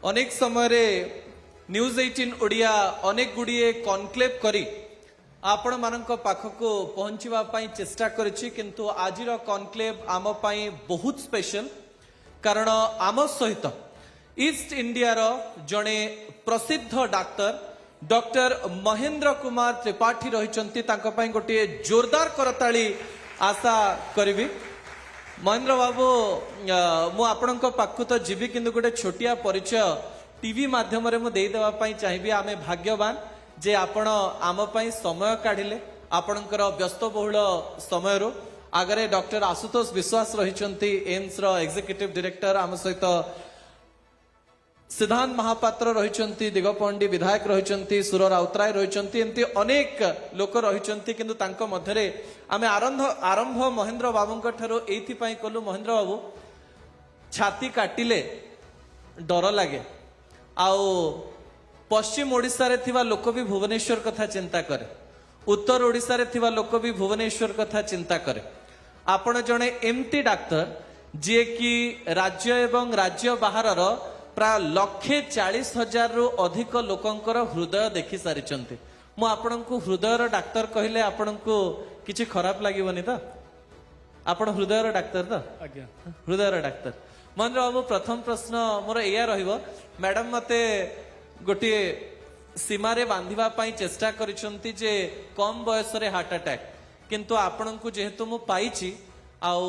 अनेक समय न्यूज 18 ओडिया अनेक गुड़िए कनक्लेव करी आपण मानक पाखक पहुंचवाई चेष्टा करिछि किंतु आजिर कनक्लेव आम पाई बहुत स्पेशल कारण आम सहित ईस्ट इंडिया जड़े प्रसिद्ध डाक्तर डॉक्टर महेंद्र कुमार त्रिपाठी रही गोटे जोरदार करताली आशा करी। महेंद्र बाबू मु आपण पाख तो जीवी कि गोटे छोटिया परिचय टीवी माध्यम चाहिए आम भाग्यवान जे आपण आम समय काढ़िले आपणकर व्यस्तबहुल समय आगरे डॉक्टर आशुतोष विश्वास रही एम्स एग्जीक्यूटिव डायरेक्टर आम सहित सिद्धांत महापात्र रही दिगपंडी विधायक रही सुर राउतराय रही एमती अनेक लोक रही किंतु तांको मध्यरे आमे आरंभ महेंद्र बाबू ठारो एइथिपाई कलु। महेंद्र बाबू छाती काटिले डर लगे आउ पश्चिम ओडिशा रे थिबा लोक भी भुवनेश्वर कथा चिंता करे, उत्तर ओडिशा रे थिबा लोक भी भुवनेश्वर कथा चिंता करे। आपण जणे एमती डाक्तर जे कि राज्य एवं राज्य बाहर प्राय 1,40,000 रु अधिक लोकंकर हृदय देखि सारिचंती। मु आपनकु हृदयर डाक्तर कहले आपनकु किछि खराब लागिबनी त? आपण हृदयर डाक्तर त? आज्ञा हृदयर डाक्तर। महेंद्र बाबू प्रथम प्रश्न मोर एया रहिबो, मैडम मते गोटे सीमारे बांधिबा पई चेष्टा करिसंती जे कम बयस रे हार्ट अटैक किंतु आपनकु जेहेतु मु पाइछि आउ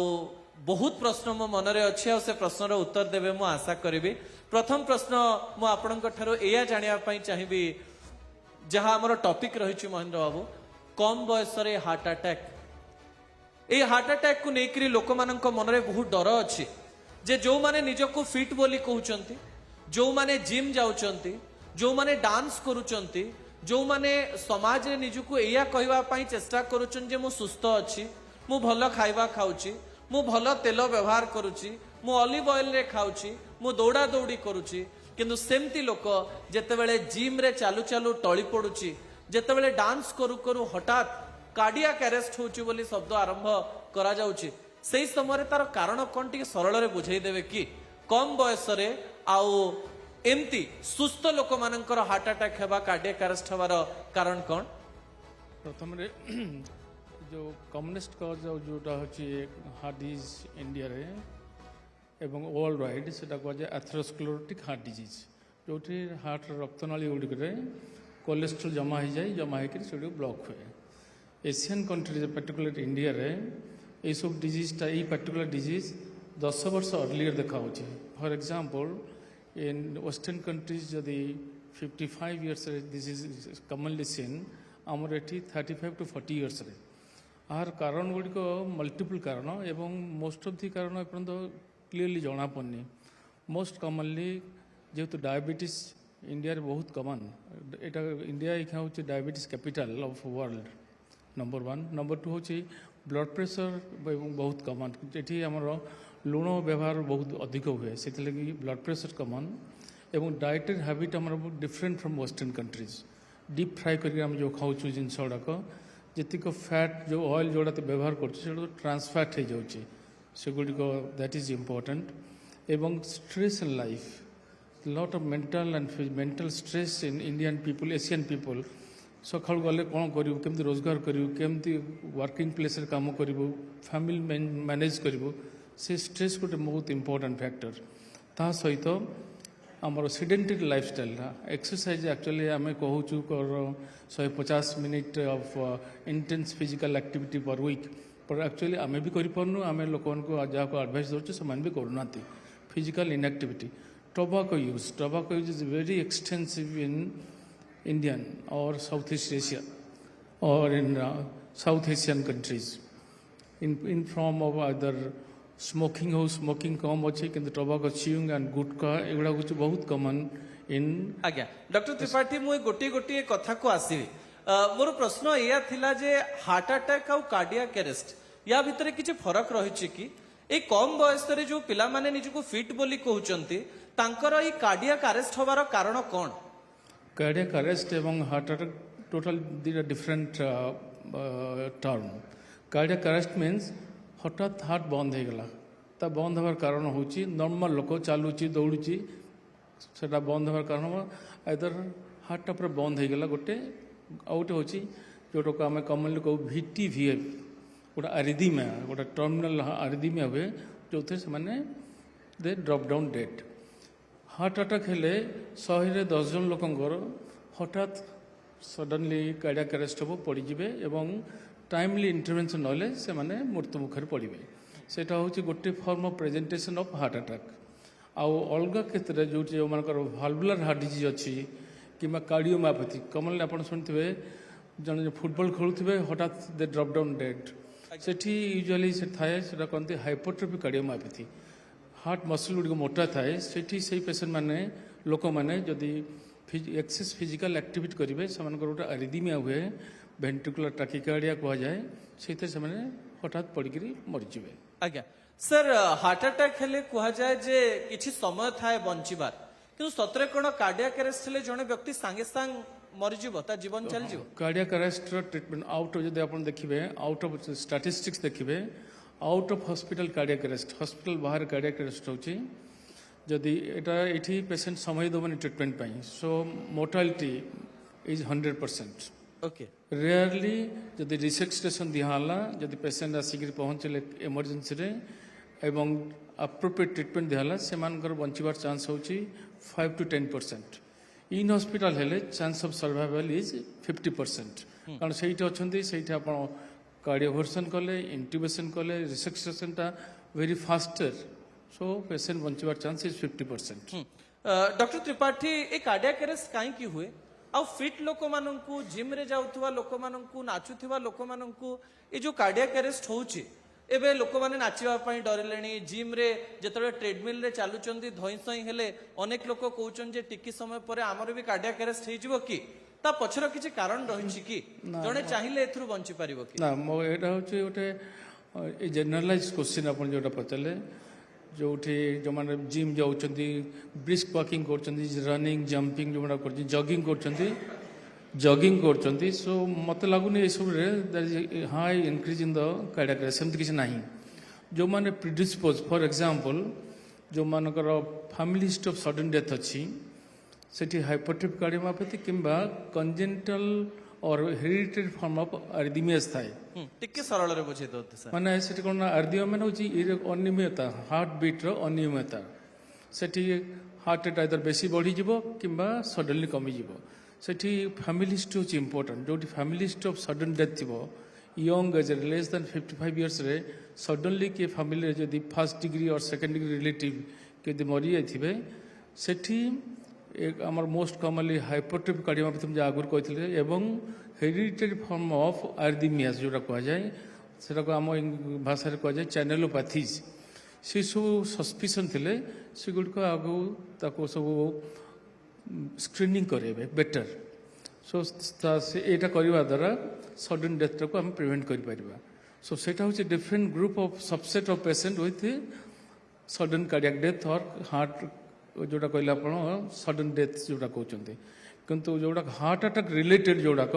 बहुत प्रश्न मो मनरे अछि आ से प्रश्नर उत्तर देबे मु आशा करिबी। प्रथम प्रश्न मु आपनक ठारो एया जानिया पई चाहिबी जहा हमर टॉपिक रहिछि महेंद्र बाबू कम बयस रे हार्ट अटैक। ए हार्ट अटैक को नेकरी लोक मानक मनरे बहुत डर अछि जे जो माने निजको फिट बोली कहउचंती, जो माने जिम जाउचंती, जो माने डांस करूचंती, जो माने समाज रे निजको एया कहवा पई चेष्टा करूचन जे मु सुस्थ अछि, मु भलो खाइबा खाउची, मु भलो तेल व्यवहार करूची, मु ऑलिव ऑयल रे खाउची, मु दौड़ा दौड़ी करूची किंतु सेमती लोक जेतेबेले जिम रे चालू चालू टळी पडुची, जेतेबेले डांस करू करू हठात कार्डियाक अरेस्ट होची बोली शब्द आरंभ करा जाउची सेही समय तार कारण कोन टिके सरल रे बुझाई देबे कि कम बयस रे आउ एमती सुस्थ लोक मानकर हार्ट अटैक हेबा कार्डियाक अरेस्ट हेबार कारण कोन? प्रथम रे जो कम्युनिस्ट कज जोटा होची हार्ट डिजीज इंडिया रे एवं वर्ल्ड वाइड सेटा को जे एथेरोस्क्लेरोटिक हार्ट डिजीज जोठी हार्ट रक्तनाली गुडी करे कोलेस्ट्रॉल जमा हो जाए, जमा होकर से ब्लॉक हुए। एशियन कंट्रीज पर्टिकुलर इंडिया रे ये सब डिजीजटा ये पर्टिकुलर डिजीज 10 वर्ष अर्लियर देखा होची। For example in western countries जदि 55 years this is commonly seen, आमर एठी 35 टू 40 इयर्स रे। आर कारण गुड़िक मल्टीपल कारण एवं मोस्ट ऑफ दी कारण एपर्यंत क्लीयरली जना पड़नी। मोस्ट कॉमनली जेहेतु डायबिटीज इंडिया बहुत कमन, एटा इंडिया एखा होची diabetes capital of world number 1। Number 2 होची ब्लड प्रेशर बहुत कमन, एठी हमर लुण व्यवहार बहुत अधिक हुए से लगी ब्लड प्रेशर कमन एवं डाइटरी हैबिट हमर different from western countries. Deep fry करके हम जो खाऊँ जिनस गुड़ाक जीक फैट जो ऑयल जोड़ा व्यवहार कर ट्रांसफैट हो जाऊँगी से गुड़िक दैट इज इम्पोर्टेंट। एवं stress in life lot of mental stress in Indian people Asian people सका गले कौन करूँ केमती रोजगार करूँ केमती वर्किंग प्लेस काम करूँ फैमिली मैनेज करूँ से स्ट्रेस गोटे बहुत इम्पोर्टेंट फैक्टर। ता सहित आमर सेडेंटरी लाइफस्टाइल एक्सरसाइज एक्चुअली आम कहूँ 150 minute of intense physical activity per week पर एक्चुअली आम भी करूँ आम लोक जहाँ को एडवाइस दूचे से भी करूना physical inactivity. Tobacco use is very extensive in Indian और साउथ ईस्ट एशिया और in south Asian countries in form of other smoking हो स्मोकिंग कम अच्छे कि टोबाको च्यूइंग एंड गुटखा एगुड़ा कुछ बहुत कमन इन। आज्ञा डॉक्टर त्रिपाठी मुझे गोटे गोटे कथा को आसवि मोर प्रश्न या थिला जे हार्ट अटैक आउ कार्डियाक अरेस्ट या भितर किछि फरक रहिछि कि ए कम बयस रे जो पिला माने निजको फिट बोली कहउचंती तांकर ई कार्डियाक अरेस्ट होबार कारण कोन? कार्डियाक अरेस्ट एवं heart attack total different term. Cardiac arrest means हठात हार्ट बंद हो गला, ता बंद हबार कारण होची नॉर्मल लोक चालुची दौड़ुची সেটা বন্ধ হওয়ার কারণ আইদর হার্টটা পুরো বন্ধ হয়ে গেলা গোটে ଆଉ ଗୋଟେ ହେଉଛି ଯେଉଁଟାକୁ ଆମେ କମନଲି କହୁ VTVF ଗୋଟେ ଆରିଦିମିଆ ଗୋଟେ ଟର୍ମିନାଲ ଆରିଦିମିଆ ହୁଏ ଯେଉଁଥିରେ ସେମାନେ they drop down dead heart attack ହେଲେ 100ରେ 10 ଜଣ ଲୋକଙ୍କର ହଠାତ୍ ସଡନଲି କାର୍ଡ଼ିଆକ୍ ଆରେଷ୍ଟ ହେବ ପଡ଼ିଯିବେ ଏବଂ ଟାଇମଲି ଇଣ୍ଟରଭେନସନ୍ ନହେଲେ ସେମାନେ ମୃତ୍ୟୁ ମୁଖରେ ପଡ଼ିବେ ସେଇଟା ହେଉଛି ଗୋଟେ form of presentation of heart attack ଆଉ ଅଲଗା କ୍ଷେତ୍ରରେ ଯେଉଁଠି ଯେଉଁମାନଙ୍କର ଭାଲଭୁଲାର ହାର୍ଟ ଡିଜିଜ୍ ଅଛି କିମ୍ବା କାର୍ଡ଼ିଓମାୟୋପାଥି କମନଲି ଆପଣ ଶୁଣିଥିବେ ଜଣେ ଫୁଟବଲ ଖେଳୁଥିବେ ହଠାତ୍ ଦେ ଡ୍ରପ୍ ଡାଉନ୍ ଡେଟ୍ ସେଠି ୟୁଜୁଆଲି ସେ ଥାଏ ସେଟା କହନ୍ତି ହାଇପରଟ୍ରଫି କାର୍ଡ଼ିଓମାୟୋପାଥି ହାର୍ଟ ମସଲ୍ ଗୁଡ଼ିକ ମୋଟା ଥାଏ ସେଠି ସେଇ ପେସେଣ୍ଟ ମାନେ ଲୋକମାନେ ଯଦି ଏକ୍ସେସ୍ ଫିଜିକାଲ ଆକ୍ଟିଭିଟି କରିବେ ସେମାନଙ୍କର ଗୋଟେ ଆରିଦିମିଆ ହୁଏ ଭେଣ୍ଟ୍ରିକୁଲାର ଟ୍ରାକିକାର୍ଡ଼ିଆ କୁହାଯାଏ ସେଇଥିରେ ସେମାନେ ହଠାତ୍ ପଡ଼ିକିରି ମରିଯିବେ ଆଜ୍ଞା ସାର୍ ହାର୍ଟ ଆଟାକ୍ ହେଲେ କୁହାଯାଏ ଯେ କିଛି ସମୟ ଥାଏ ବଞ୍ଚିବାର କିନ୍ତୁ ସତରେ କ'ଣ କାର୍ଡ଼ିଆକ୍ ଆରେଷ୍ଟ ହେଲେ ଜଣେ ବ୍ୟକ୍ତି ସାଙ୍ଗେ ସାଙ୍ଗେ ମରିଯିବ ତା ଜୀବନ ଚାଲିଯିବ କାର୍ଡ଼ିଆକ୍ ଆରେଷ୍ଟର ଟ୍ରିଟମେଣ୍ଟ ଆଉଟ୍ ଅଫ୍ ଯଦି ଆପଣ ଦେଖିବେ ଆଉଟ୍ ଅଫ୍ ଷ୍ଟାଟିଷ୍ଟିକ୍ସ ଦେଖିବେ out of hospital cardiac arrest hospital ବାହାରେ କାର୍ଡ଼ିଆକ୍ ଆରେଷ୍ଟ ହେଉଛି ଯଦି ଏଇଟା ଏଠି ପେସେଣ୍ଟ ସମୟ ଦେବନି ଟ୍ରିଟମେଣ୍ଟ ପାଇଁ so mortality is 100%. Okay rarely ଯଦି ରିସେକ୍ସେସନ୍ ଦିଆହେଲା ଯଦି ପେସେଣ୍ଟ ଆସିକିରି ପହଞ୍ଚିଲେ ଏମର୍ଜେନ୍ସିରେ ଏବଂ ଆପ୍ରୋପ୍ରିଏଟ୍ ଟ୍ରିଟମେଣ୍ଟ ଦିଆହେଲା ସେମାନଙ୍କର ବଞ୍ଚିବାର ଚାନ୍ସ ହେଉଛି 5 to 10%. ଇନ୍ ହସ୍ପିଟାଲ ହେଲେ ଚାନ୍ସ ଅଫ୍ ସର୍ଭାଇଭାଲ ଇଜ୍ 50%. କାରଣ ସେଇଠି ଅଛନ୍ତି ସେଇଠି ଆପଣ କାର୍ଡ଼ିଓଭର୍ସନ୍ କଲେ ଇଣ୍ଟ୍ୟୁବେସନ୍ କଲେ ରିସେକ୍ସେସନ୍ଟା ଭେରି ଫାଷ୍ଟର ସୋ ପେସେଣ୍ଟ ବଞ୍ଚିବାର ଚାନ୍ସ ଇଜ୍ 50%. ଡକ୍ଟର ତ୍ରିପାଠୀ ଏ କାର୍ଡ଼ିଆକ୍ ଆରେଷ୍ଟ କାହିଁକି ହୁଏ ଆଉ ଫିଟ୍ ଲୋକମାନଙ୍କୁ ଜିମ୍ରେ ଯାଉଥିବା ଲୋକମାନଙ୍କୁ ନାଚୁଥିବା ଲୋକମାନଙ୍କୁ ଏ ଯୋଉ କାର୍ଡ଼ିଆକ୍ ଆରେଷ୍ଟ ହେଉଛି ଏବେ ଲୋକମାନେ ନାଚିବା ପାଇଁ ଡରିଲେଣି ଜିମ୍ରେ ଯେତେବେଳେ ଟ୍ରେଡମିଲରେ ଚାଲୁଛନ୍ତି ଧଇଁ ସଇଁ ହେଲେ ଅନେକ ଲୋକ କହୁଛନ୍ତି ଯେ ଟିକେ ସମୟ ପରେ ଆମର ବି କାର୍ଡ଼ିଆକ୍ ଆରେଷ୍ଟ ହେଇଯିବ କି ତା ପଛର କିଛି କାରଣ ରହିଛି କି ଜଣେ ଚାହିଁଲେ ଏଥିରୁ ବଞ୍ଚି ପାରିବ କି ନା ମୋ ଏଇଟା ହେଉଛି ଗୋଟେ ଜେନେରାଲାଇଜ୍ କ୍ୱେଶ୍ଚିନ୍ ଆପଣ ଯେଉଁଟା ପଚାରିଲେ ଯେଉଁଠି ଯେଉଁମାନେ ଜିମ୍ ଯାଉଛନ୍ତି ବ୍ରିସ୍କ ୱାକିଂ କରୁଛନ୍ତି ରନିଂ ଜମ୍ପିଂ ଯେଉଁଗୁଡ଼ା କରୁଛନ୍ତି ଜଗିଂ କରୁଛନ୍ତି ସୋ ମୋତେ ଲାଗୁନି ଏସବୁରେ high increase in the cardiac arrest ସେମିତି କିଛି ନାହିଁ ଯେଉଁମାନେ ପ୍ରିଡିସ୍ପୋଜ୍ ଫର୍ ଏକ୍ଜାମ୍ପଲ୍ ଯେଉଁମାନଙ୍କର family history of sudden death ଅଛି ସେଠି ହାଇପରଟ୍ରଫି କାର୍ଡ଼ିଓମାୟୋପାଥି କିମ୍ବା କଞ୍ଜେନିଟାଲ ଅର୍ ହେରିଡିଟେରୀ ଫର୍ମ ଅଫ୍ ଆରିଦିମିଆସ୍ ଥାଏ ଟିକେ ସରଳରେ ବୁଝେଇ ଦଉତେ ସାର୍ ମାନେ ସେଠି କ'ଣ ନା ଆରିଦିମିଆ ମାନେ ହେଉଛି ଅନିୟମିତତା ହାର୍ଟ ବିଟ୍ର ଅନିୟମିତତା ସେଠି ହାର୍ଟ ରେଟ୍ ଆଇଦର ବେଶୀ ବଢ଼ିଯିବ କିମ୍ବା ସଡନଲି କମିଯିବ ସେଠି ଫ୍ୟାମିଲି ହିଷ୍ଟ୍ରି ହେଉଛି ଇମ୍ପୋର୍ଟାଣ୍ଟ ଯେଉଁଠି family history of sudden death ଥିବ ୟଙ୍ଗ ଏଜ୍ରେ ଲେସ୍ ଦେନ୍ 55 ଇୟର୍ସରେ ସଡନଲି କିଏ ଫ୍ୟାମିଲିରେ ଯଦି ଫାର୍ଷ୍ଟ ଡିଗ୍ରୀ ଅର୍ ସେକେଣ୍ଡ ଡିଗ୍ରୀ ରିଲେଟିଭ୍ ଯଦି ମରିଯାଇଥିବେ ସେଠି ଆମର ମୋଷ୍ଟ କମନଲି ହାଇପରଟ୍ରଫି କାର୍ଡ଼ିଓମାୟୋପାଥି ମୁଁ ଆଗରୁ କହିଥିଲି ଏବଂ ହେରିଡିଟେରୀ ଫର୍ମ ଅଫ୍ ଆରିଦିମିଆସ୍ ଯେଉଁଟା କୁହାଯାଏ ସେଟାକୁ ଆମ ଭାଷାରେ କୁହାଯାଏ ଚ୍ୟାନେଲୋପାଥିଜ୍ ସେସବୁ ସସ୍ପିସନ୍ ଥିଲେ ସେଗୁଡ଼ିକ ଆଗକୁ ତାକୁ ସବୁ ସ୍କ୍ରିନିଂ କରାଇବେ ବେଟର ସୋ ଏଇଟା କରିବା ଦ୍ୱାରା ସଡନ୍ ଡେଥଟାକୁ ଆମେ ପ୍ରିଭେଣ୍ଟ କରିପାରିବା ସୋ ସେଇଟା ହେଉଛି different group of subset of patient with sudden cardiac death or heart ଯେଉଁଟା କହିଲେ ଆପଣ ସଡନ୍ ଡେଥ୍ ଯେଉଁଟା କହୁଛନ୍ତି କିନ୍ତୁ ଯେଉଁଗୁଡ଼ାକ ହାର୍ଟ ଆଟାକ୍ ରିଲେଟେଡ୍ ଯେଉଁଗୁଡ଼ାକ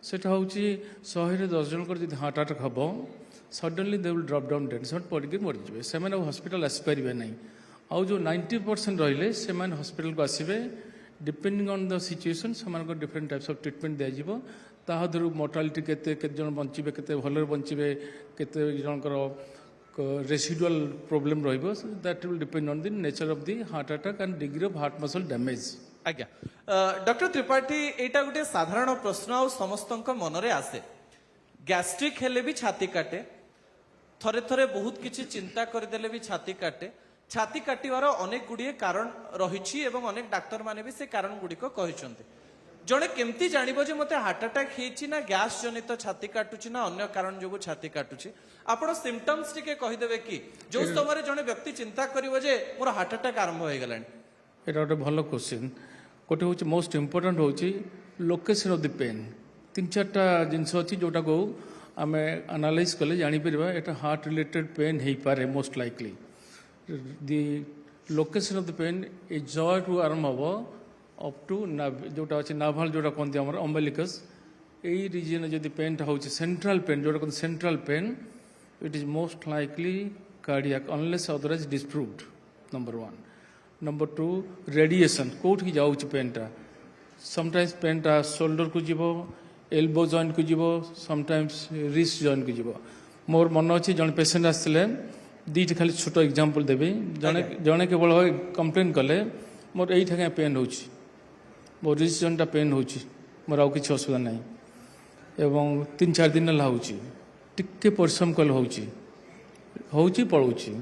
ସେଇଟା ହେଉଛି 100ରେ 10 ଜଣଙ୍କର ଯଦି ହାର୍ଟ ଆଟାକ୍ ହେବ suddenly De will drop down dead ସେମାନେ ପଡ଼ିକି ମରିଯିବେ ସେମାନେ ଆଉ ହସ୍ପିଟାଲ ଆସିପାରିବେ ନାହିଁ ଆଉ ଯେଉଁ 90% ରହିଲେ ସେମାନେ ହସ୍ପିଟାଲକୁ ଆସିବେ ଡିପେଣ୍ଡିଂ ଅନ୍ ଦ ସିଚୁଏସନ୍ ସେମାନଙ୍କର ଡିଫରେଣ୍ଟ ଟାଇପ୍ସ ଅଫ୍ ଟ୍ରିଟମେଣ୍ଟ ଦିଆଯିବ ତା ଦେହରୁ ମୋର୍ଟାଲିଟି କେତେ ଜଣ ବଞ୍ଚିବେ କେତେ ଭଲରେ ବଞ୍ଚିବେ କେତେ ଜଣଙ୍କର ରେସିଡୁଆଲ ପ୍ରୋବ୍ଲେମ୍ ରହିବ that will depend on the nature of the heart attack and degree of heart muscle damage ଆଜ୍ଞା ଡକ୍ଟର ତ୍ରିପାଠୀ ଏଇଟା ଗୋଟେ ସାଧାରଣ ପ୍ରଶ୍ନ ଆଉ ସମସ୍ତଙ୍କ ମନରେ ଆସେ ଗ୍ୟାଷ୍ଟ୍ରିକ୍ ହେଲେ ବି ଛାତି କାଟେ ଥରେ ଥରେ ବହୁତ କିଛି ଚିନ୍ତା କରିଦେଲେ ବି ଛାତି କାଟେ ଛାତି କାଟିବାର ଅନେକ ଗୁଡ଼ିଏ କାରଣ ରହିଛି ଏବଂ ଅନେକ ଡାକ୍ତରମାନେ ବି ସେ କାରଣ ଗୁଡ଼ିକ କହିଛନ୍ତି ଜଣେ କେମିତି ଜାଣିବ ଯେ ମୋତେ ହାର୍ଟ ଆଟାକ୍ ହେଇଛି ନା ଗ୍ୟାସ୍ ଜନିତ ଛାତି କାଟୁଛି ନା ଅନ୍ୟ କାରଣ ଯୋଗୁଁ ଛାତି କାଟୁଛି ଆପଣ ସିମ୍ପଟମ୍ସ ଟିକେ କହିଦେବେ କି ଯୋଉ ସମୟରେ ଜଣେ ବ୍ୟକ୍ତି ଚିନ୍ତା କରିବ ଯେ ମୋର ହାର୍ଟ ଆଟାକ୍ ଆରମ୍ଭ ହେଇଗଲାଣି ଏଇଟା ଗୋଟେ ଭଲ କ୍ୱେଶ୍ଚିନ୍ ଗୋଟେ ହେଉଛି ମୋଷ୍ଟ ଇମ୍ପୋର୍ଟାଣ୍ଟ ହେଉଛି ଲୋକେସନ୍ ଅଫ୍ ଦି ପେନ୍ 3-4ଟା ଜିନିଷ ଅଛି ଯେଉଁଟାକୁ ଆମେ ଆନାଲାଇଜ୍ କଲେ ଜାଣିପାରିବା ଏଇଟା ହାର୍ଟ ରିଲେଟେଡ୍ ପେନ୍ ହେଇପାରେ most likely the location of the pain ଏ ଜୟଠୁ ଆରମ୍ଭ ହେବ ଅପ୍ ଟୁ ଯେଉଁଟା ଅଛି ନାଭାଲ ଯେଉଁଟା କହନ୍ତି ଆମର ଅମ୍ବେଲିକସ୍ ଏଇ ରିଜିୟନ୍ରେ ଯଦି ପେନ୍ଟା ହେଉଛି ସେଣ୍ଟ୍ରାଲ ପେନ୍ ଯେଉଁଟା କହନ୍ତି central pain it is most likely cardiac unless otherwise disproved number 1 number 2 radiation कोठी जाउची पेनटा समटाइम्स पेनटा शोल्डर को जीवो एल्बो जॉइंट को जीवो समटाइम्स रिस्ट जॉइंट को जीवो मोर मन अच्छी जन पेसेंट आसले दीट खाली छोट एग्जांपल देबी जने जने केवल कंप्लेन कले मोर एई ठगा पेन होची मोर रिस्ट जॉइंटा पेन होची मोर आउ किछ असुविधा नाही एवं 3-4 दिन ला होची टिके परिश्रम कल होची पळोची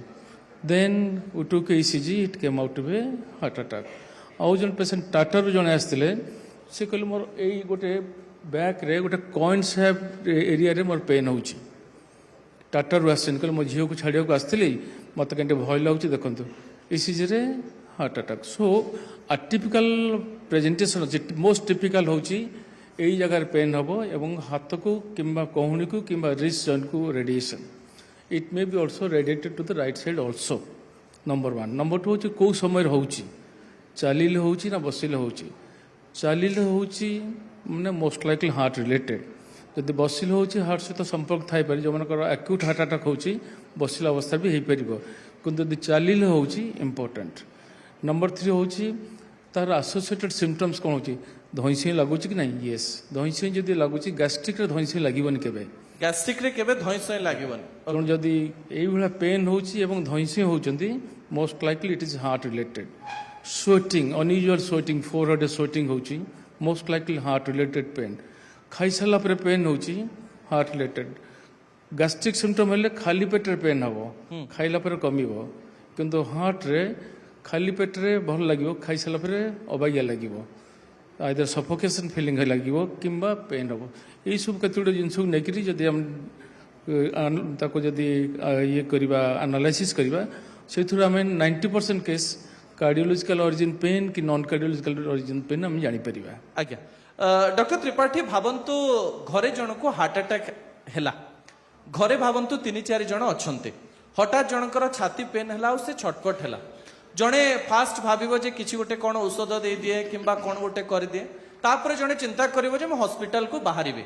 then we took ECG it came out to be heart attack आउ जन पेसेंट टाटा रू जने आसले से कहले मोर एई गोटे बैक रे गोटे कॉइन शेप एरिया रे मोर पेन होची टाटा रू आसन कहले मो झियो को छाड़िया को आसथिली मते केंटे भय लागुची देखंतु ईसीजी रे heart attack so atypical presentation most typical होची एई जगह पेन हबो एवं हाथ को किंबा कोहुनी को किंबा रिस्ट जॉइंट को radiation it may be also radiated to the right side also number 1 number 2 होची को समय होची चालिले होची ना बसिले होची चालिले होची माने मोस्ट लाइकली हार्ट रिलेटेड जदि बसिले होची हार्ट सहित संपर्क थाई पारे जो मनकर एक्यूट हार्ट अटैक होची बसिला अवस्था भी हेई परिबो किंतु जदि चालिले होची इंपोर्टेंट नंबर 3 होची तार एसोसिएटेड सिम्पटम्स कोन होची धइसी लागुची कि नहीं यस धइसी जदि लागुची गैस्ट्रिक रे धइसी लागिबन केबे गैस्ट्रिक रे केबे धइसी लागिबन कारण जदि एई भला पेन होची एवं धइसी होचंती most likely it is heart related sweating unusual sweating forehead sweating होची most likely heart related pain खाई साला पर पेन होची हार्ट रिलेटेड गैस्ट्रिक सिम्पटम हेले खाली पेट रे पेन हबो खाइला पर कमिबो किंतु हार्ट रे खाली पेट रे भल लागिबो खाई साला पर अबागिया लागिबो आइदर सफोकेशन फीलिंग लागिबो किंबा पेन हबो एई सब कतुडे जिंस नेकरी जदि हम ताको जदि ये करबा एनालिसिस करबा सेथुर हम 90% केस कार्डियोलॉजिकल ओरिजिन पेन कि नॉन कार्डियोलॉजिकल ओरिजिन पेन हम जानि परिबा आज्ञा डॉक्टर त्रिपाठी भावंतु घरे जन को हार्ट अटैक हैला घरे भावंतु 3-4 जन अछंते हठात जनकर छाती पेन हैला से छटपट हैला जड़े फास्ट भाविबो जे किछि गोटे कोन औषध दे दिए किंबा कोन गोटे कर दिए तापर जड़े चिंता करिवो जे म हॉस्पिटल को बाहरिबे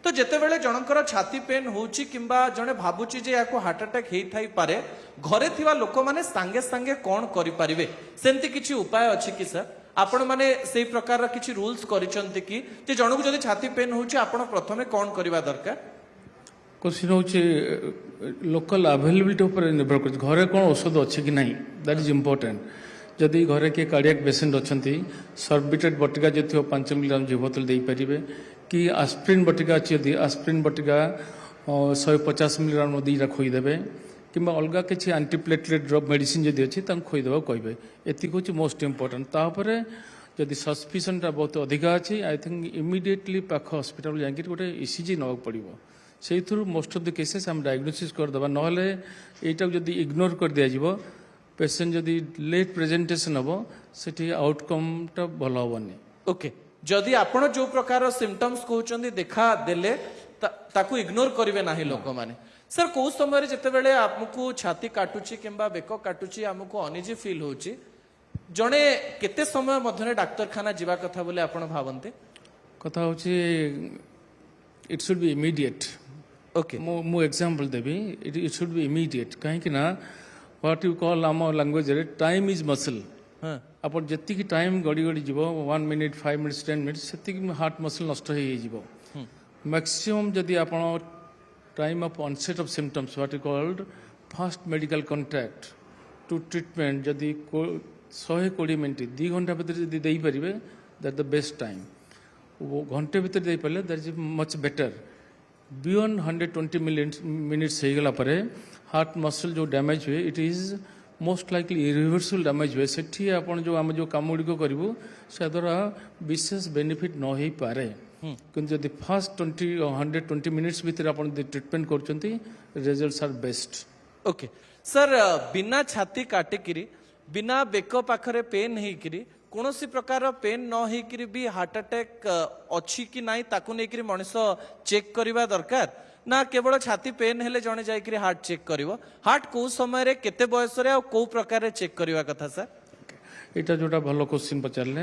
तो जेते बेले जनकर छाती पेन होउची किंबा जड़े भाबुची जे याको हार्ट अटैक हेई थाई पारे घरे थिवा लोक माने संगे संगे कोन करि परिबे सेंति किछि उपाय अछि कि सर आपण माने सेही प्रकार किछि रूल्स करिसंती कि जे जनकु जदि छाती पेन होउची आपण प्रथमे कोन करिवा दरकार क्वेश्चन होची लोकल अवेलेबिलिटी ऊपर निर्भर कर घरे कौन औषध अच्छे कि नहीं दैट इज इम्पोर्टेंट जदि घरे किए कार्डियक पेसेंट अच्छा सर्बिटेड बटिका जो थी 5 मिलीग्राम जी बोतल दे पारे कि आस्प्रिन बटिका अच्छी यदि आस्प्रिन बटिका 150 मिलीग्राम दीटा खोईदेवे कि अलग किसी आंटीप्लेटलेट ड्रग मेडिसिन जदि अच्छी खोईदेवा कहे एतिक हूँ मोस्ट इम्पोर्टेंट तापर जदि सस्पिशनटा बहुत अधिका अच्छी आई थिंक इमिडिएटली पाख हस्पिटाल जाकि गोटे ईसीजी नवाक पड़ो से मोस्ट ऑफ द केसेस हम डायग्नोसिस करदे ना यहीटा जदि इग्नोर कर दिया पेसेंट जदि लेट प्रेजेंटेशन हम से आउटकमटा भल हेनी ओके जदि आपण जो प्रकार सिम्पटम्स कहउचंदी देखा देले ताकू इग्नोर करिवे नाही लोक माने सर को समय जते बेले आपको छाती काटुची किंबा बेको काटुची हमको अनिजी फील होची जणे केते समय मध्यरे डाक्तरखाना जीवा कथा बोले आपण भावंते कथा होची it should be immediate okay मु एग्जांपल देबी इट शुड बी इमीडिएट कहीं कि ना व्हाट यू कॉल आम लैंग्वेज रे टाइम इज मसल हां अपन जति की टाइम गड़ी गड़ी जीवो 1 मिनिट 5 मिनिट्स 10 मिनिट्स सेति हार्ट मसल नष्ट हो जीवो मैक्सिमम जदि आपण time of onset of symptoms what you called fast medical contact to treatment जदि 120 मिनिट 2 घंटा भीतर जदि देई परिबे दैट द बेस्ट टाइम वो घंटे भीतर दे पारे that is much better beyond 120 minutes हो गला परे हार्ट मसल जो डैमेज हुए it is most likely irreversible damage हुए सेठी आपण जो आम जो काम गुड़िक करूँ से द्वारा विशेष बेनिफिट न हो पारे किंतु जदि फास्ट 120 मिनिट्स भीतर आपण ट्रीटमेंट करचंती results are best okay sir बिना छाती काटिकी बिना बेक पाखरे पेन हेकरी कौन सी प्रकार पेन न होकर भी हार्ट अटैक अच्छी कि नहीं ताकू नहीं मनीष चेक करवा दरकार ना केवल छाती पेन हेले जने जाइकरी हार्ट चेक करिवो हार्ट को समय रे केते बयस रे आ को प्रकार रे चेक करवा कथा सर एटा जोटा भलो क्वेश्चन पचारले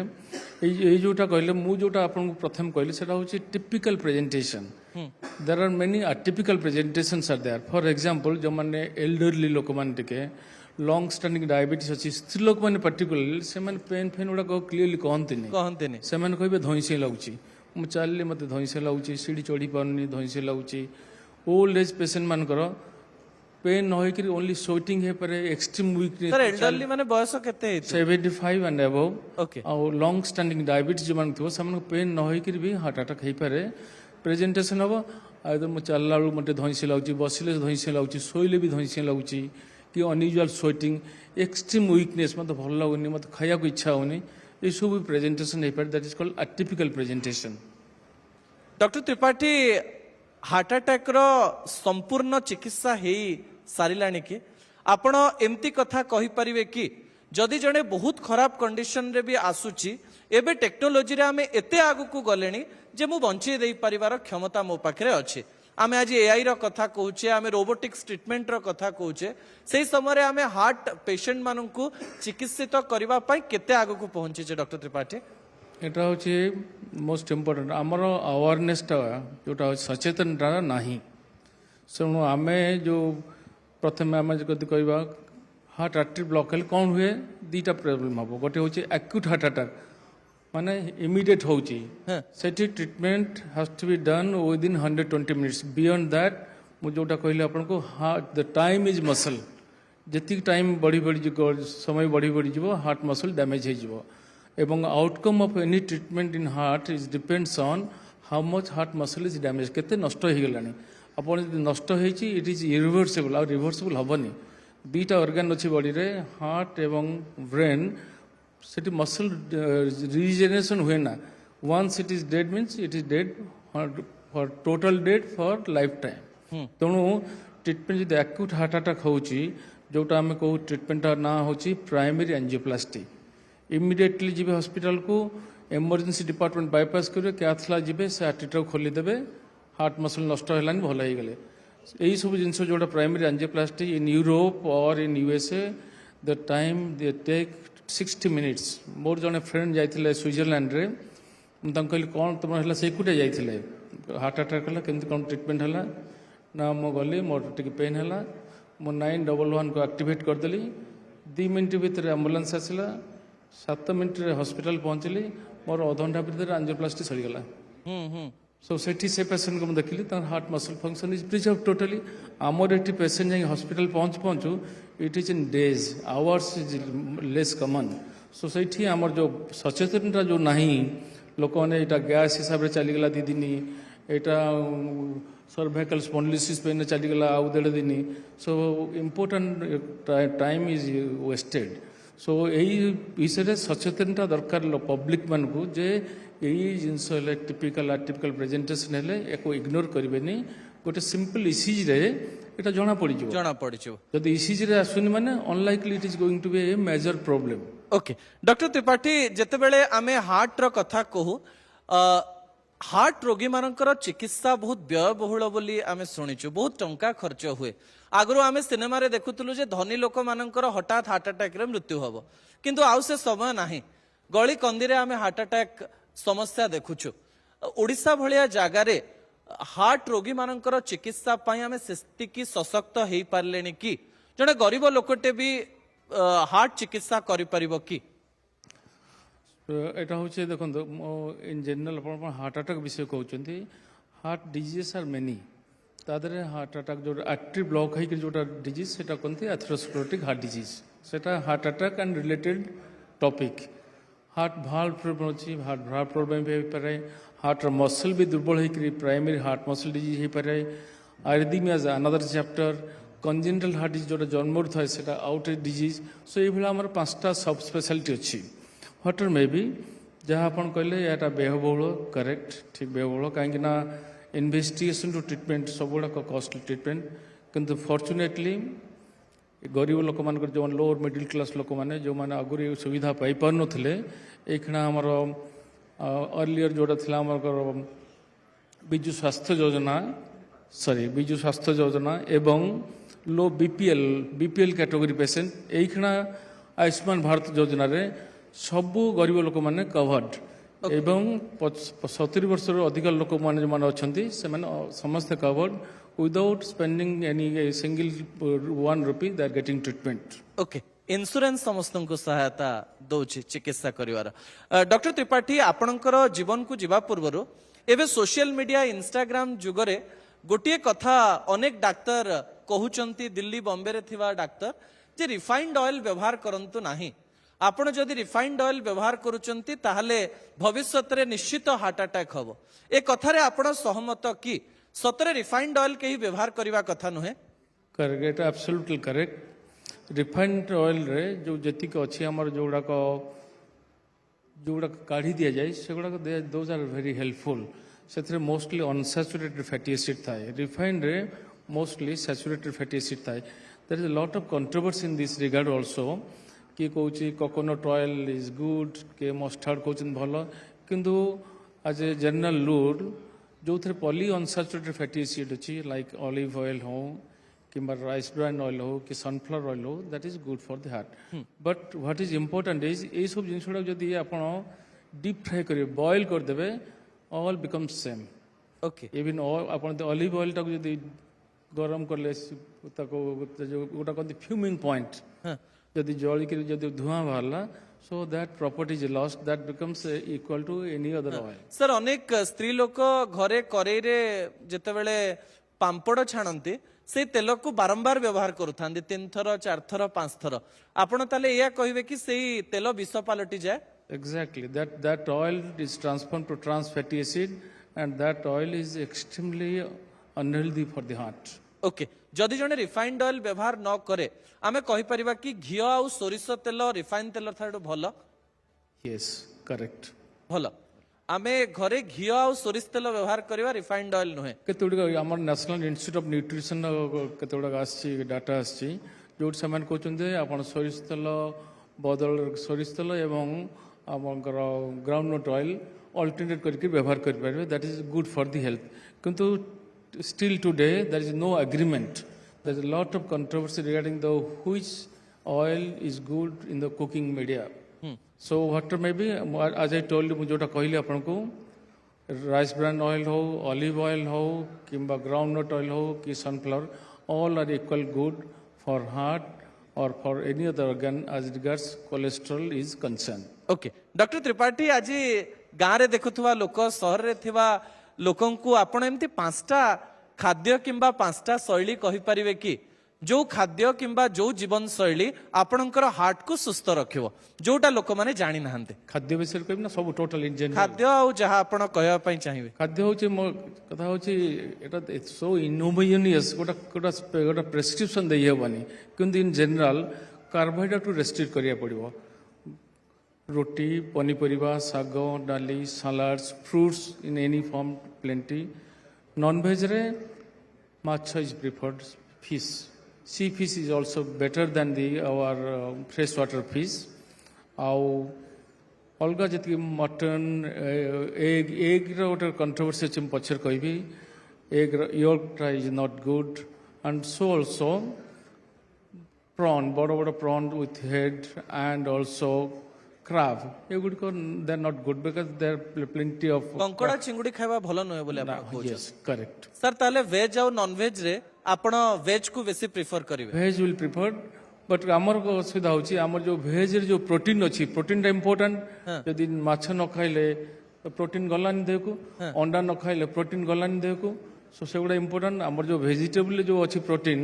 एई जोटा कहले मु जोटा आपन प्रथम कहले सेटा होची typical presentation there are many atypical presentations are there for example जो माने एल्डरली लोक मान टिके लंग स्टैंडिंग डायबिटीज अच्छी स्त्री लोक मैंने पर्टिकुलरली से पेन फेन गुड़ाक क्लीयरली कहते कहंतिनी से कहे धईसे लगुच मुझे चलिए मत धईसे लगुच सीढ़ी चढ़ी पार्नी धईसे लगुच ओल्ड एज पेसेंट मानकर पेन न होकर ओनली स्वेटिंग हो पारे एक्सट्रीम सर वीकनेस एल्डरली माने बयस केते हेतु 75 and above okay a long standing diabetes जो मान थो से पेन न होकर भी हार्ट अटैक हो पारे प्रेजेंटेशन हम आदर मुझे चलला बेलू मत धईसे लगुच बसिले धईसे लगुच शोले भी धईसे लगुच कि अनयूजुअल स्वेटिंग एक्सट्रीम वीकनेस मत भल लगुनि मत खाया को इच्छा होनी ये सब भी प्रेजेंटेशन हो पारे that is called atypical presentation doctor Tripathi heart attack रो संपूर्ण चिकित्सा हे सारिलानी कि आपण एमती कथा कहि परिवे कि जदि जणे बहुत खराब कंडीशन रे भी आसुची एबे टेक्नोलोजी रे आमे एते आगु को गलेनी जे मु बंची देई परिवार क्षमता मो पाखरे अछि आमे आज एआई रो कथा कहूचे आमे रोबोटिक्स ट्रीटमेंट रो कथा कहूचे सेही समय आमे हार्ट पेशेंट माननकु चिकित्सित करबा पई केते आगु को पहुंची छे डॉक्टर त्रिपाठी एटा होची मोस्ट इम्पोर्टेंट आमर अवेयरनेसटा जोटा सचेतनता नाही सेणु आमे जो प्रथम आम जदि कहवा हार्ट आर्टरी ब्लॉक हेल्ले कौन हुए दीटा प्रोब्लेम हम गोटे हूँ एक्यूट हार्ट अटैक माने इमिडिएट होची सेठी treatment has to be done within 120 minutes beyond that मु जोटा कहले आपन को द टाइम इज मसल जति टाइम बढ़ी बढ़ी समय बढ़ी बढ़ी जीवो हार्ट मसल डैमेज हो जीवो एवं outcome of any treatment in heart is depends on how much heart muscle is damage केते नष्ट हो गलानी आपन जदि नष्ट होईची इट इज इरिवर्सिबल आ रिवर्सिबल हबनी दुईटा ऑर्गन अच्छी बॉडी रे हार्ट एवं ब्रेन सेठी मसल रिजेनरेशन हुए ना once it is dead means it is dead for total dead for life time तेणु ट्रीटमेंट जदि एक्यूट हार्ट अटैक होची जोटा आम कहू ट्रीटमेंट ना होची प्राइमरी एंजियोप्लास्टी इमिडिएटली जी हॉस्पिटल को इमरजेंसी डिपार्टमेंट बायपास करेंगे कैथला जी से आर्टरी खोलीदेवे हार्ट मसल नष्ट है भल हो गले यही सब जिन जोटा प्राइमरी एंजियोप्लास्टी इन यूरोप और in USA the time they take 60 minutes more जड़े फ्रेंड जाते स्विट्जरलैंड रे कहली कौन तुम है से एकुटिया जाते हार्ट अटैक है केमती कौन ट्रीटमेंट है ना मु गली मोर टी पेन है मु 911 को एक्टिवेट करदेली 2 मिनट भितर एम्बुलेंस आसला 7 मिनट हॉस्पिटल पहुंचली मोर अधघंटा भितर एंजियोप्लास्टी सरीगला सो सेठी से पेसेंट को मैं देखिली heart muscle function is preserve totally आमर एटी पेसेंट जाए हॉस्पिटल पहुँचु it is in days hours is less common so सेठी आमर जो सचेतनता जो नहीं लोक मैंने यहाँ गैस हिसाब से चलीगला 2 दिन यहाँ सर्वाइकल स्पॉन्डिलोसिस पेन चलीगला आउ 1.5 दिन so important time is wasted so यही विषय सचेतनता दरकार पब्लिक मान को जे यही जिनस टिपिकल आर्टिपिकल प्रेजेंटेशन हेले एको इग्नोर करेंगे गोटे सिंपल इसीज रे एटा जना पड़ी जब इसीज रे आसुनी माने unlikely it is going to be a major problem okay doctor Tripathi जेतेबेले आमे हार्ट रो कथा कहू हार्ट रोगी मानकर चिकित्सा बहुत व्ययबहुल बोली आमे शुणिचु बहुत टंका खर्च हुए आगु आमे सिनेमा रे देखुतलु जे धनी लोक मानकर हठात हार्ट अटैक रे मृत्यु हबो किंतु आउ से समय नाही गली कंदी रे आमे हार्ट अटैक समस्या देखुछु ओडिशा भलिया जागा रे हार्ट रोगी मानकर चिकित्सा पाई आमे सेतिकी सशक्त हेई पारलेनी कि जने गरीब लोकटे भी हार्ट चिकित्सा करि परिबो कि एटा होचे देखो इन जनरल अपन हार्ट अटैक विषय कहउचंती हार्ट डिजीज आर मेनी तादरे हार्ट अटैक जो आर्टरी ब्लॉक है कि जोटा डिजीज सेटा कोनती एथेरोस्क्लेरोटिक हार्ट डिजीज सेटा heart attack and related topic heart valve problem अच्छी हार्ट भाल्व प्रॉब्लम भी हो पारे हार्ट मसल भी दुर्बल होकर प्राइमरी हार्ट मसल डिजीज हो पारे arrhythmia another chapter congenital heart disease जोटा जन्म थाए सेटा आउट डिजीज सो ये आमर 5टा सब स्पेशलिटी अच्छी व्हाटर मे बी जहाँ आपन कहले याटा व्ययबहुल करेक्ट ठीक व्ययबहुल कहीं इन्वेस्टिगेशन टू ट्रीटमेंट सब गुड़ाक कॉस्टली ट्रीटमेंट किंतु फॉर्चुनेटली गरीब लोक मान जो लोअर मिडिल क्लास लोक मैंने जो मैंने आगुरी सुविधा पाई पार नथिले एखिना हमर अर्लियर जोटा थिला हमर बिजु स्वास्थ्य योजना बिजु स्वास्थ्य योजना एवं लो बीपीएल कैटेगरी पेसेंट एखिना आयुष्मान भारत योजना रे सबु गरीब लोक मैंने कवर्ड एवं 70 वर्ष अधिक लोक मैंने जो मैंने अच्छा से समस्ते covered without spending any a single 1 rupee, they are getting treatment. Okay insurance समस्त को सहायता दौची चिकित्सा करिवार डॉक्टर त्रिपाठी आपणकर जीवन को जीवा पूर्व एवं सोशल मीडिया इंस्टाग्राम जुगरे गोटे कथा अनेक डाक्तर कहउचंती दिल्ली बॉम्बे रे थिवा डाक्तर जे रिफाइंड ऑयल व्यवहार करंतु नाही आपण जदि रिफाइंड ऑयल व्यवहार करूचंती ताहले भविष्यत रे निश्चित हार्ट अटैक हबो ए कथारे आपण सहमत कि सतरे रिफाइंड ऑयल केही व्यवहार करबा कथा नुहे correct, absolutely correct. Refined oil रे जो जतिक अच्छी आमर जोड़ाक काढ़ी दि जाए से दोज आर वेरी हेल्पफुल. से मोस्टली अनसैचुरेटेड फैटी एसिड थाए. रिफाइंड रे मोस्टली सैचुरेटेड फैटी एसिड थाए. There is a lot of controversy in this regard also कि कहूँ कोकोनट ऑयल इज गुड के मस्टार्ड कहते भल किंतु एज ए जनरल रूल जो थे पॉली अनसैचुरेटेड फैटी एसिड अच्छी लाइक ऑलिव ऑयल हो कि राइस ब्रान ऑयल हो कि सनफ्लावर ऑयल हो that is good for the heart. But what is important is ये सब जिन जदि आप डीप फ्राए करेंगे बॉयल करदे all become same. Okay even आप ऑलिव ऑयल टाक जदि गरम कले गोटा कहते फ्यूमिंग पॉइंट जदि जलिक जदि धुआं बाहरला so that property is lost that becomes equal to any other oil. Sir अनेक स्त्री लोक घरे करेई रे जेतेबेले पांपड़ छाणती से तेल को बारंबार व्यवहार करूथा 3 थर 4 थर 5 थर आपण ताले या कहिवे कि सेही तेल विष पालटी जाए. Exactly. That oil is transformed to trans fatty acid, and that oil is extremely unhealthy for the heart. Okay जदि जने रिफाइंड ऑयल व्यवहार न करे आमे कहि परिबा कि घियो आ सोरिष तेल रिफाइंड तेल थाडू भलो. Yes, correct. भलो आमे घरे घियो आ सोरिष तेल व्यवहार करबा रिफाइंड ऑयल नुहे. केतोडा हमर नेशनल इंस्टीट्यूट ऑफ न्यूट्रिशन केतोडा आछि डाटा आछि जो समान कहउचंदे आपण सोरिष तेल बदल सोरिष तेल एवं आमर ग्राउंडनट ऑयल अल्टरनेट करके व्यवहार कर पारे that is good for the health. किंतु still today there is no agreement. There is a lot of controversy regarding the which oil is good in the cooking media. So what may be as I told जोटा कहली आपन को rice bran oil हो olive oil हो कि groundnut oil हो कि sunflower all are equal good for heart or for any other organ as regards cholesterol is concerned. Okay doctor Tripathi आज गाँव रे देखुवा लोक सहर रे थिवा लोकन को आपण एमती 5टा खाद्य किंबा 5टा शैली कहि परिवे कि जो खाद्य किंबा जो जीवन शैली आपणकर हार्ट को सुस्थ रखिवो जोटा लोक माने जानि नाहंते. खाद्य विषय कहबी ना सब टोटल इन जनरल खाद्य आ जहा आपण कहया पई चाहिबे खाद्य होचे मो कथा होचे एटा सो इनोवेनियस गोटा प्रेस्क्रिप्शन देय हेबानी किंतु in general carbohydrate to restrict करिया पड़िबो. रोटी पनीपरिबा साग डाली salads fruits in any form plenty. Non veg रे माछ is preferred. Fish sea fish is also better than the our freshwater fish. आउ अलगा जी मटन एग रोटे कंट्रोवर्सी अच्छे पचर कहि egg yolk is not good and so also prawn बड़ बड़ prawn with head and also crab एगुड़िक they are not good because they are plenty of कंकड़ा चिंगुड़ी खाइबा भलो नय बोले आपण कहू. Yes correct. सर ताले वेज और नॉन वेज रे आपण वेज को बेसी प्रिफर करिवे. भेज विल प्रिफर्ड बट आमर असुविधा होची आमर जो भेज रे जो प्रोटीन अच्छी प्रोटीन टा इम्पोर्टेंट. यदि माछ न खाइले प्रोटीन गलानी देह को अंडा न खाइले प्रोटीन गलानी देह को सो सेगुड़ा इम्पोर्टेंट. आमर जो वेजिटेबल जो अच्छी प्रोटीन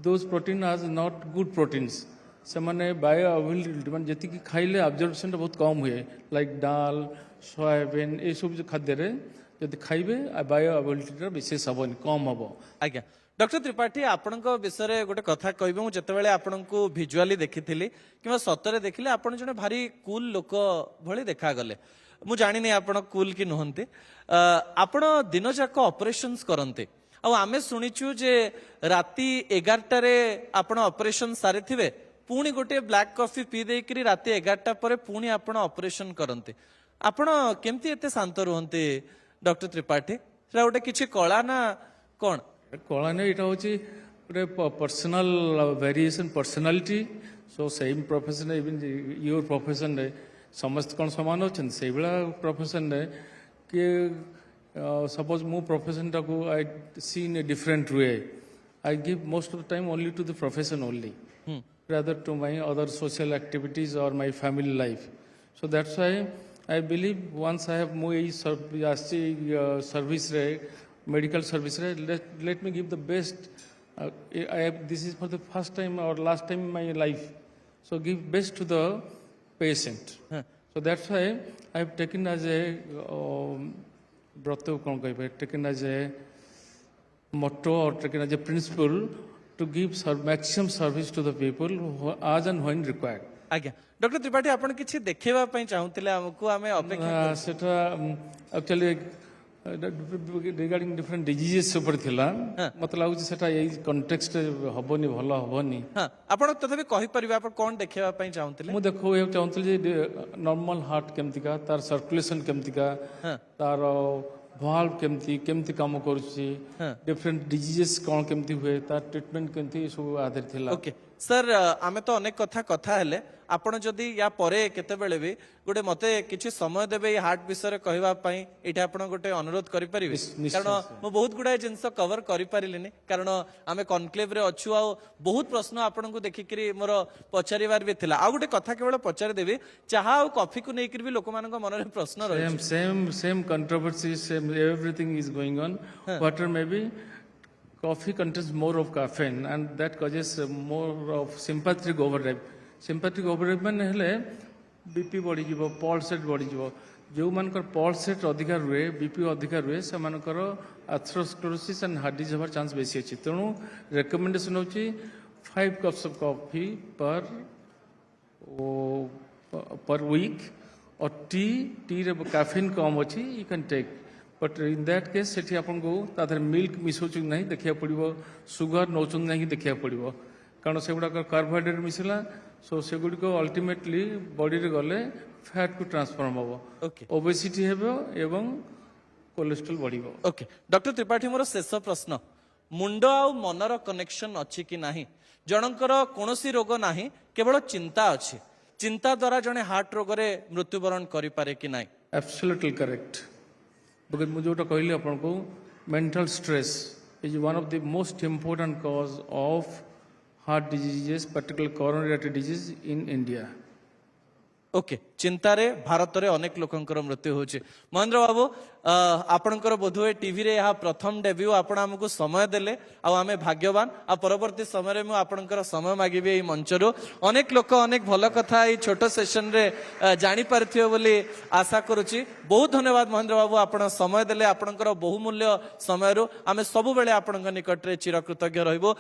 दोज प्रोटीन आज नॉट गुड प्रोटीन्स से माने बायो अवेलेबिलिटी मान जति खाइले अब्जॉर्प्शन बहुत कम हुए लाइक दाल सोयाबीन ये सब जो खाद्य रे यदि खाइबे बायो अवेलेबिलिटी विशेष हबनी कम हबो. आज्ञा डॉक्टर त्रिपाठी आपणक विषय गोटे कथा कहबे मु जतेबेले आपणको विजुअली देखिथिली किबा सतरे देखिले आपण जने भारी कूल लोक भली देखा गले. मु जानि नै आपण कूल कि नहंती. आपण दिन जाक ऑपरेशंस करंते आ आमे सुनिचु जे राती 11टा रे आपण ऑपरेशन सारे थिबे पुणी गोटे ब्लैक कॉफी पी देकरी राती 11टा परे पुणी आपण ऑपरेशन करंते. आपण केमती एते शांत रहंते डॉक्टर त्रिपाठी सेटा गोटे किछि कला ना कोन कला नहीं यहाँ हूँ गोटे personal variation personality. So same profession even your profession रे समस्त कौन समान अच्छा से भाया प्रोफेशन रे किए suppose more profession taku I see in a different way. I give most of the time only to the profession only, rather to my other social activities or my family life. So that's why I believe once I have more service re, medical service re, let me give the best. This is for the first time or last time in my life. So give best to the patient. So that's why I have taken as a taken as a motto or taken as a principle to give maximum service to the people who, as and when required. ଆଜ୍ଞା doctor Tripathi ଆପଣ କିଛି ଦେଖେଇବା ପାଇଁ ଚାହୁଁଥିଲେ ଆମକୁ ଆମେ ଅପେକ୍ଷା ସେଟା actually regarding different diseases ଉପରେ ଥିଲା ମତେ ଲାଗୁଛି ସେଟା ଏଇ କଣ୍ଟେକ୍ସଟ ହବନି ଭଲ ହବନି ହଁ ଆପଣ ତଥାପି କହିପାରିବେ ଆପଣ କଣ ଦେଖେଇବା ପାଇଁ ଚାହୁଁଥିଲେ ମୁଁ ଦେଖାଇବାକୁ ଚାହୁଁଥିଲି ଯେ ନର୍ମାଲ ହାର୍ଟ କେମିତିକା ତାର ସର୍କୁଲେସନ କେମିତିକା ତାର ଭାଲ୍ଭ କେମିତି କାମ କରୁଛି ଡିଫରେଣ୍ଟ ଡିଜିଜେସ୍ କଣ କେମିତି ହୁଏ ତାର ଟ୍ରିଟମେଣ୍ଟ କେମିତି ସବୁ ଆଧାର ଥିଲା ଓକେ ସାର୍ ଆମେ ତ ଅନେକ କଥା ହେଲେ ଆପଣ ଯଦି ୟା ପରେ କେତେବେଳେ ବି ଗୋଟେ ମତେ କିଛି ସମୟ ଦେବେ ଏଇ ହାର୍ଟ ବିଷୟରେ କହିବା ପାଇଁ ଏଇଟା ଆପଣ ଗୋଟେ ଅନୁରୋଧ କରିପାରିବେ କାରଣ ମୁଁ ବହୁତ ଗୁଡାଏ ଜିନିଷ କଭର କରିପାରିଲିନି କାରଣ ଆମେ କନକ୍ଲେଭ ରେ ଅଛୁ ଆଉ ବହୁତ ପ୍ରଶ୍ନ ଆପଣଙ୍କୁ ଦେଖିକିରି ମୋର ପଚାରିବାର ବି ଥିଲା ଆଉ ଗୋଟେ କଥା କେବଳ ପଚାରିଦେବି ଚାହା ଆଉ କଫିକୁ ନେଇକିରି ବି ଲୋକମାନଙ୍କ ମନରେ ପ୍ରଶ୍ନ ରହିଛି same controversy same everything is going on water maybe coffee contains more of caffeine and that causes more of sympathetic overdrive sympathetic overdrive ମାନେ ହେଲେ बीपी बढ़ी जीवो पल्स रेट बढ़ी जीवो जो मानकर पल्स रेट अधिका रुए बीपी अधिका रुए से मानकर एथेरोस्क्लेरोसिस एंड हार्ट डिजीज होबार चांस बेसी अछि तेणु रिकमेंडेशन होची 5 cups of coffee per week और टी रे कैफीन कम अछि you can take but in that case सेठी आपन को तादर मिल्क मिसोच नहीं देखिया पड़िबो सुगर नौचन नहीं देखिया पड़िबो कारण सेगुडा कार्बोहाइड्रेट मिसला सो सेगुडी को अल्टीमेटली बॉडी रे गले फैट को ट्रांसफॉर्म होबो ओबेसिटी हेबो एवं कोलेस्ट्रॉल बढ़िबो ओके डॉक्टर त्रिपाठी मोर शेष प्रश्न मुंड आ मनर कनेक्शन अछि कि नाही जनकर कोनोसी रोग नाही केवल चिंता अछि चिंता द्वारा जने हार्ट रोग रे मृत्युवरण करि पारे कि नाही एब्सोल्युटली करेक्ट बिकॉज मुझे जोटा कहली अपन को mental stress is one of the most important cause of heart diseases particular coronary artery disease in India okay चिंता रे भारत रे अनेक लोकंकर मृत्यु होचे महेंद्र बाबू आपणकर बोधुए टीवी रे यहाँ प्रथम डेब्यू आपण हमको समय देले आ आमे भाग्यवान आ परवर्ती समय रे मु आपणकर समय मागिबे एई मंचरो अनेक लोक अनेक भल कथा एई छोटो सेशन रे जानि पारथियो बोली आशा करूची बहुत धन्यवाद महेंद्र बाबू आपण समय देले आपणकर बहुमूल्य समय रो आमे सब बेले आपणक निकट रे चिरकृतज्ञ रहइबो।